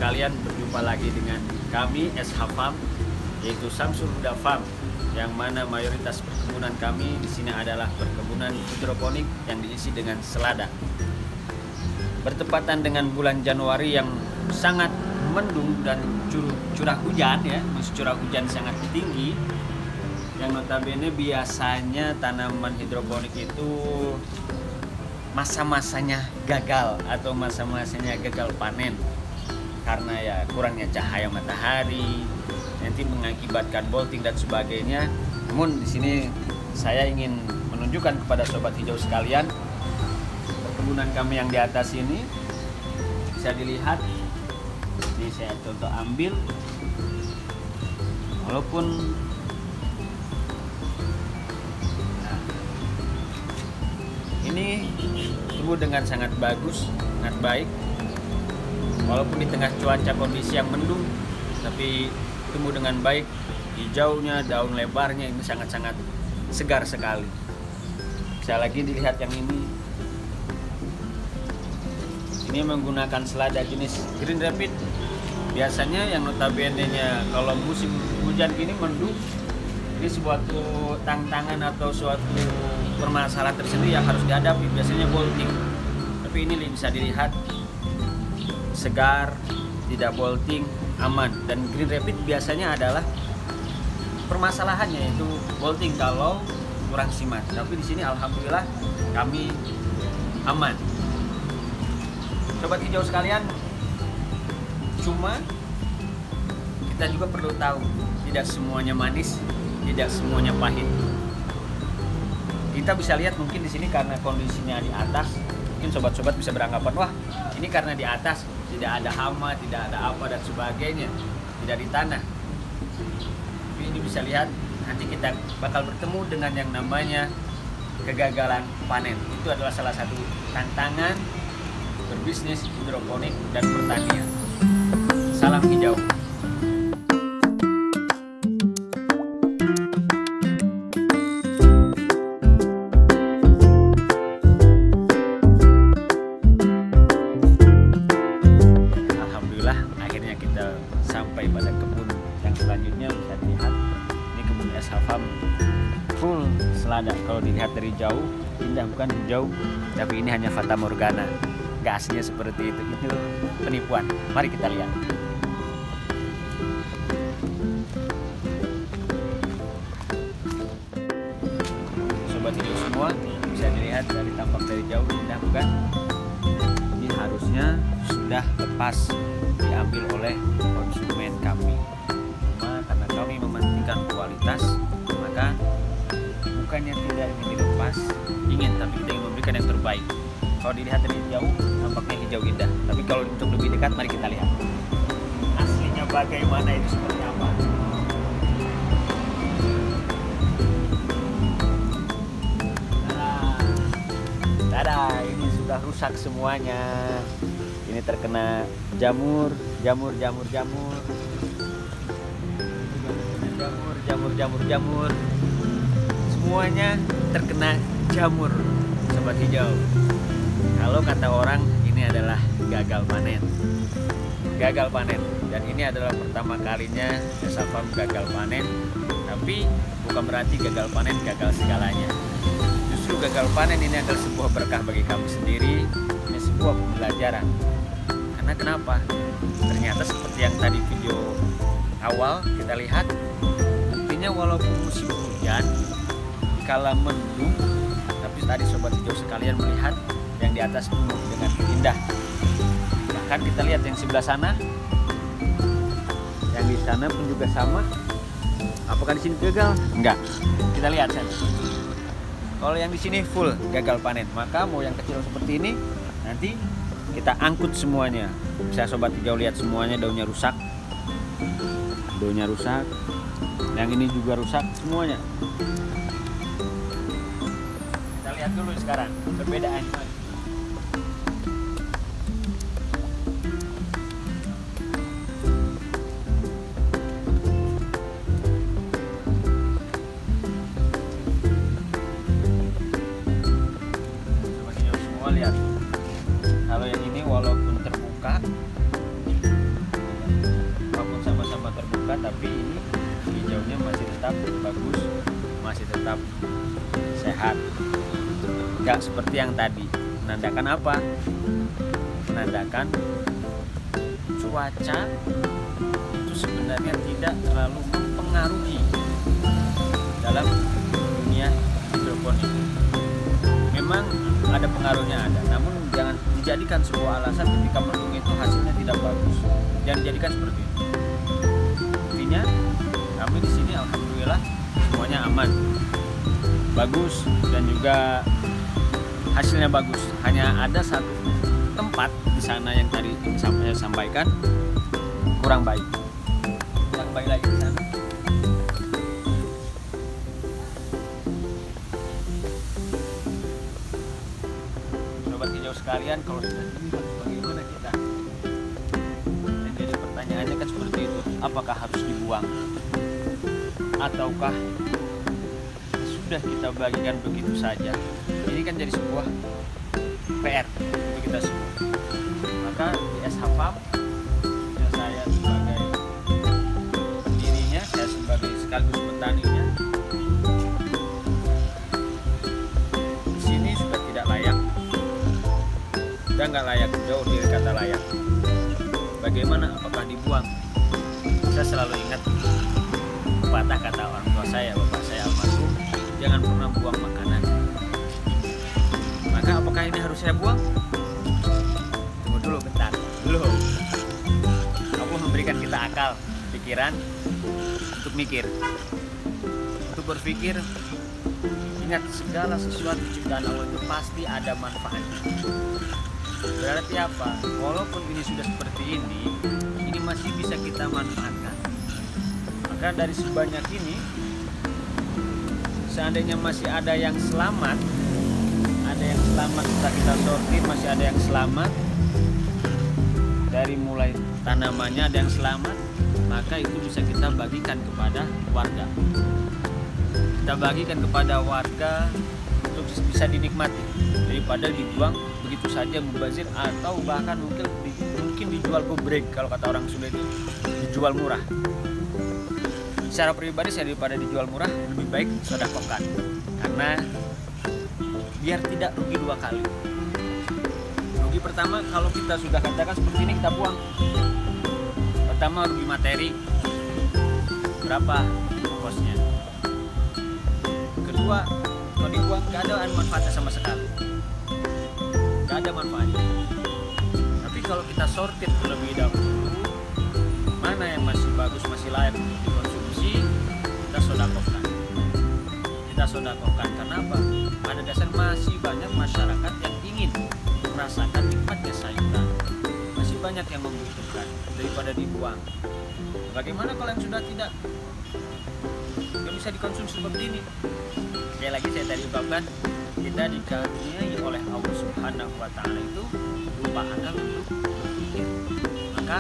sekalian, berjumpa lagi dengan kami SH Farm, yaitu Samsul Huda Farm, yang mana mayoritas perkebunan kami di sini adalah perkebunan hidroponik yang diisi dengan selada. Bertepatan dengan bulan Januari yang sangat mendung dan curah hujan ya, curah hujan sangat tinggi, yang notabene biasanya tanaman hidroponik itu masa-masanya gagal atau masa-masanya gagal panen karena ya kurangnya cahaya matahari, nanti mengakibatkan bolting dan sebagainya. Namun di sini saya ingin menunjukkan kepada sobat hijau sekalian, perkebunan kami yang di atas ini bisa dilihat. Ini saya contoh ambil, walaupun ini tumbuh dengan sangat bagus, sangat baik. Walaupun di tengah cuaca kondisi yang mendung, tapi tumbuh dengan baik. Hijaunya, daun lebarnya ini sangat-sangat segar sekali. Bisa lagi dilihat yang ini. Ini menggunakan selada jenis Green Rapid. Biasanya yang notabene-nya kalau musim hujan gini mendung, ini suatu tantangan atau suatu permasalahan tersendiri yang harus dihadapi, biasanya bolting. Tapi ini bisa dilihat segar, tidak bolting, aman. Dan Green Rapid biasanya adalah permasalahannya yaitu bolting kalau kurang simat. Tapi di sini alhamdulillah kami aman. Sobat hijau sekalian, cuma kita juga perlu tahu tidak semuanya manis, tidak semuanya pahit. Kita bisa lihat mungkin di sini karena kondisinya di atas, mungkin sobat-sobat bisa beranggapan, wah ini karena di atas tidak ada hama, tidak ada apa dan sebagainya, tidak di tanah. Tapi ini bisa lihat nanti kita bakal bertemu dengan yang namanya kegagalan panen. Itu adalah salah satu tantangan berbisnis hidroponik dan pertanian. Salam hijau. Alhamdulillah akhirnya kita sampai pada kebun yang selanjutnya. Bisa dilihat ini kebun SH Farm full selada. Kalau dilihat dari jauh indah, bukan jauh, tapi ini hanya fata morgana. Gasnya seperti itu penipuan. Mari kita lihat. Sobat hijau semua, bisa dilihat dari tampak dari jauh indah, bukan? Ini harusnya sudah lepas diambil oleh konsumen kami. Cuma karena kami mementingkan kualitas, maka bukannya tidak ingin dilepas, ingin, tapi kita ingin memberikan yang terbaik. Kalau dilihat dari jauh, nampaknya hijau indah. Tapi kalau untuk lebih dekat, mari kita lihat aslinya bagaimana, itu seperti apa. Tada, ini sudah rusak semuanya. Ini terkena jamur. Semuanya terkena jamur, sobat hijau. Kalau kata orang, ini adalah gagal panen. Dan ini adalah pertama kalinya SH Farm gagal panen. Tapi bukan berarti gagal panen gagal segalanya. Justru gagal panen ini adalah sebuah berkah bagi kami sendiri. Ini sebuah pembelajaran. Karena kenapa? Ternyata seperti yang tadi video awal kita lihat, buktinya walaupun musim hujan, kala mendung, tapi tadi sobat hijau sekalian melihat yang di atas tumbuh dengan indah. Bahkan kita lihat yang sebelah sana, yang di sana pun juga sama. Apakah di sini gagal? Enggak. Kita lihat sana. Kalau yang di sini full gagal panen, maka mau yang kecil seperti ini nanti kita angkut semuanya. Bisa sobat hijau lihat semuanya daunnya rusak. Yang ini juga rusak semuanya. Kita lihat dulu sekarang perbedaannya. Lihat, kalau yang ini walaupun terbuka tetap bagus, masih tetap sehat. Nggak seperti yang tadi. Menandakan apa? Menandakan cuaca itu sebenarnya tidak terlalu mempengaruhi dalam dunia hidroponik. Memang ada pengaruhnya, namun jangan dijadikan sebuah alasan ketika mendung itu hasilnya tidak bagus. Jangan dijadikan seperti itu. Intinya kami di sini alhamdulillah semuanya aman, bagus, dan juga hasilnya bagus. Hanya ada satu tempat di sana yang tadi saya sampaikan kurang baik. Yang baik lagi di sana. Sobat hijau sekalian, kalau sudah terlihat bagaimana kita? Dan jadi pertanyaannya kan seperti itu. Apakah harus dibuang? Ataukah sudah kita bagikan begitu saja? Ini kan jadi sebuah PR untuk kita semua. Maka di SH Farm, saya sebagai pendirinya, saya sebagai sekaligus petaninya, di sini sudah tidak layak, sudah nggak layak, jauh dari kata layak. Bagaimana? Apakah dibuang? Saya selalu ingat pepatah kata orang tua saya, bapak saya almarhum, jangan pernah buang makanan. Maka apakah ini harus saya buang? Tunggu dulu bentar. Belum. Aku memberikan kita akal, pikiran untuk mikir. Untuk berpikir, ingat segala sesuatu ciptaan Allah itu pasti ada manfaatnya. Berarti apa? Walaupun ini sudah seperti ini masih bisa kita manfaatkan. Maka dari sebanyak ini, seandainya masih ada yang selamat, setelah kita sortir masih ada yang selamat, dari mulai tanamannya ada yang selamat, maka itu bisa kita bagikan kepada warga. Kita bagikan kepada warga untuk bisa dinikmati, daripada dibuang begitu saja mubazir, atau bahkan mungkin dijual gobrek, kalau kata orang Sunda itu dijual murah. Secara pribadi saya daripada dijual murah lebih baik sedekahkan, karena biar tidak rugi dua kali. Rugi pertama kalau kita sudah katakan seperti ini kita buang. Pertama rugi materi, berapa kosnya. Kedua, kalau dibuang gak ada manfaatnya sama sekali, gak ada manfaatnya. Tapi kalau kita sortir terlebih dahulu, mana yang masih bagus, masih layak untuk dikonsumsi, kita sodakohkan. Karena apa? Pada dasar masih banyak masyarakat yang ingin merasakan nikmatnya sayuran, masih banyak yang membutuhkan daripada dibuang. Bagaimana kalau yang sudah tidak bisa dikonsumsi seperti ini? Sekali lagi saya tadi ungkapkan, kita dikaruniai oleh Allah Subhanahu wa Ta'ala itu berupa akal untuk berpikir. Maka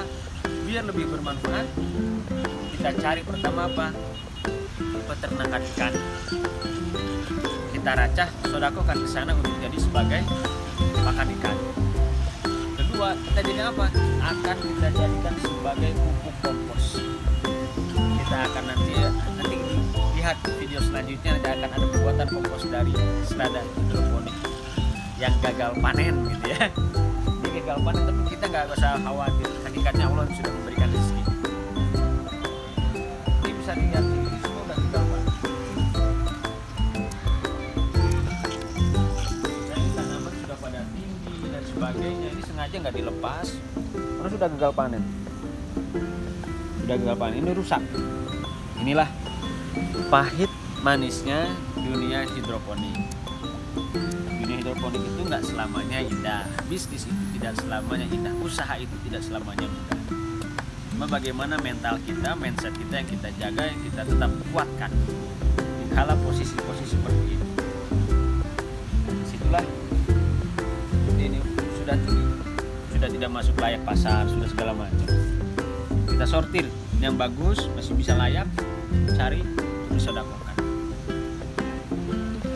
biar lebih bermanfaat, kita cari pertama apa? Peternakan ikan. Kita racah, sodakohkan ke sana untuk jadi sebagai pakan ikan. Kedua, kita jadi apa? Akan kita jadikan sebagai pupuk kompos. Kita akan nanti lihat video selanjutnya, nanti akan ada pembuatan kompos dari selada hidroponik yang gagal panen gitu ya. Ini gagal panen, tapi kita nggak usah khawatir, hakikatnya Allah sudah memberikan rezeki. Ini bisa dilihat ini semua udah gagal panen. Jadi tanaman sudah pada tinggi dan sebagainya, ini sengaja nggak dilepas karena sudah gagal panen. Ini rusak. Inilah pahit manisnya dunia hidroponik. Dunia hidroponik itu nggak selamanya indah, bisnis itu tidak selamanya indah, usaha itu tidak selamanya mudah. Cuma bagaimana mental kita, mindset kita yang kita jaga, yang kita tetap kuatkan di kala posisi-posisi seperti ini. Disitulah ini sudah tinggi, sudah tidak masuk layak pasar, sudah segala macam. Kita sortir yang bagus, masih bisa layak, cari, disedekahkan.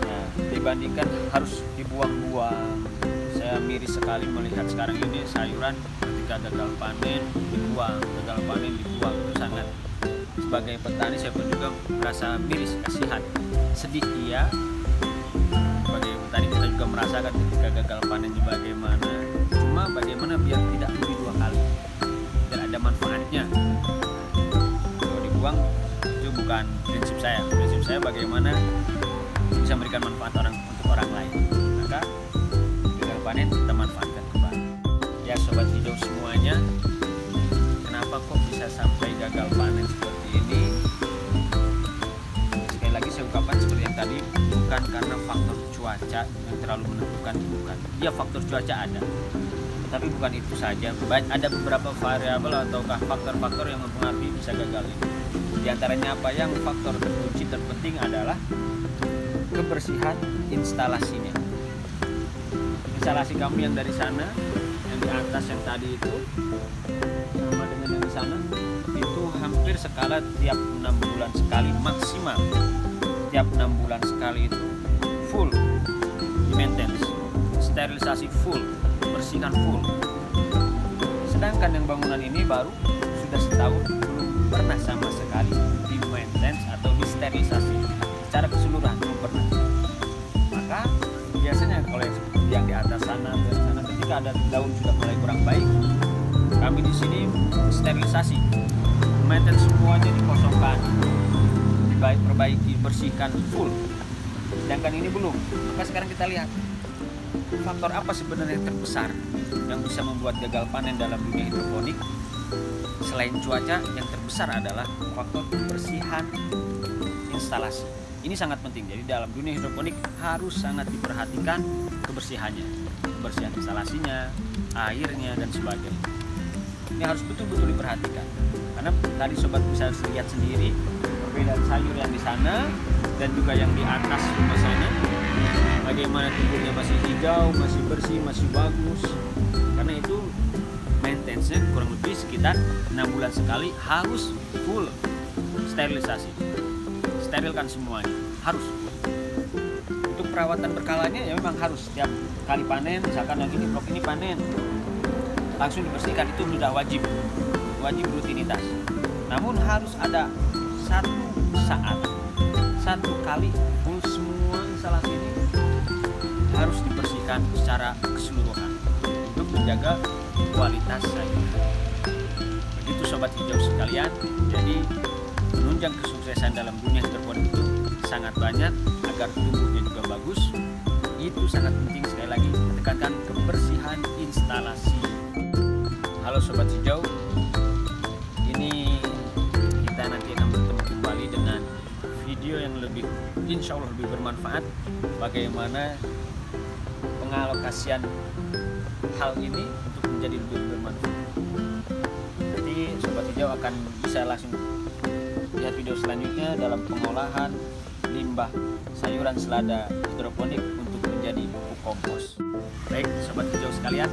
Nah, dibandingkan harus dibuang-buang, saya miris sekali melihat sekarang ini sayuran ketika gagal panen dibuang, itu sebagai petani saya pun juga merasa miris, kasihan, sedih iya. Sebagai petani kita juga merasakan ketika gagal panennya bagaimana. Cuma bagaimana biar tidak rugi dua kali, biar ada manfaatnya. Kalau dibuang itu bukan prinsip saya. Prinsip saya bagaimana bisa memberikan manfaat untuk orang lain. Maka gagal panen kita manfaatkan kembali. Ya sobat hijau semuanya, kenapa kok bisa sampai gagal panen seperti ini? Sekali lagi saya ungkapkan seperti yang tadi, bukan karena faktor cuaca yang terlalu menentukan, bukan. Ya faktor cuaca ada, tapi bukan itu saja. Ada beberapa variabel ataukah faktor-faktor yang mempengaruhi bisa gagal ini. Di antaranya apa? Yang faktor terkunci terpenting adalah kebersihan instalasinya. Instalasi kami yang dari sana, yang di atas yang tadi itu sama dengan yang di sana, itu hampir skala tiap 6 bulan sekali maksimal. Tiap 6 bulan sekali itu full di maintenance, sterilisasi full, bersihkan full. Sedangkan yang bangunan ini baru sudah setahun belum pernah sama sekali di maintenance atau di sterilisasi secara keseluruhan, belum pernah. Maka biasanya kalau yang di atas sana, ketika ada daun sudah mulai kurang baik, kami di sini sterilisasi, maintenance semuanya dikosongkan, perbaiki, bersihkan full. Sedangkan ini belum. Maka sekarang kita lihat faktor apa sebenarnya yang terbesar yang bisa membuat gagal panen dalam dunia hidroponik. Selain cuaca, yang terbesar adalah faktor kebersihan instalasi. Ini sangat penting. Jadi dalam dunia hidroponik harus sangat diperhatikan kebersihannya, kebersihan instalasinya, airnya dan sebagainya. Ini harus betul-betul diperhatikan. Karena tadi sobat bisa lihat sendiri perbedaan sayur yang di sana dan juga yang di atas rumah sana. Bagaimana tumbuhnya masih hijau, masih bersih, masih bagus. Karena itu maintenance-nya kurang lebih sekitar 6 bulan sekali harus full sterilisasi. Sterilkan semuanya, harus. Untuk perawatan berkalanya ya memang harus setiap kali panen, misalkan yang ini blok ini panen, langsung dibersihkan, itu sudah wajib rutinitas. Namun harus ada satu saat, satu kali full semua instalasi ini harus dibersihkan secara keseluruhan untuk menjaga kualitas sayur. Begitu sobat hijau sekalian. Jadi menunjang kesuksesan dalam dunia hidroponik itu sangat banyak agar tumbuhnya juga bagus. Itu sangat penting, sekali lagi tekankan kebersihan instalasi. Halo sobat hijau, ini kita nanti akan bertemu kembali dengan video yang lebih, insya Allah lebih bermanfaat, bagaimana pengalokasian hal ini untuk menjadi lebih bermanfaat. Nanti sobat hijau akan bisa langsung lihat video selanjutnya dalam pengolahan limbah sayuran selada hidroponik untuk menjadi pupuk kompos. Baik sobat hijau sekalian,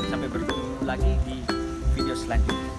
sampai bertemu lagi di video selanjutnya.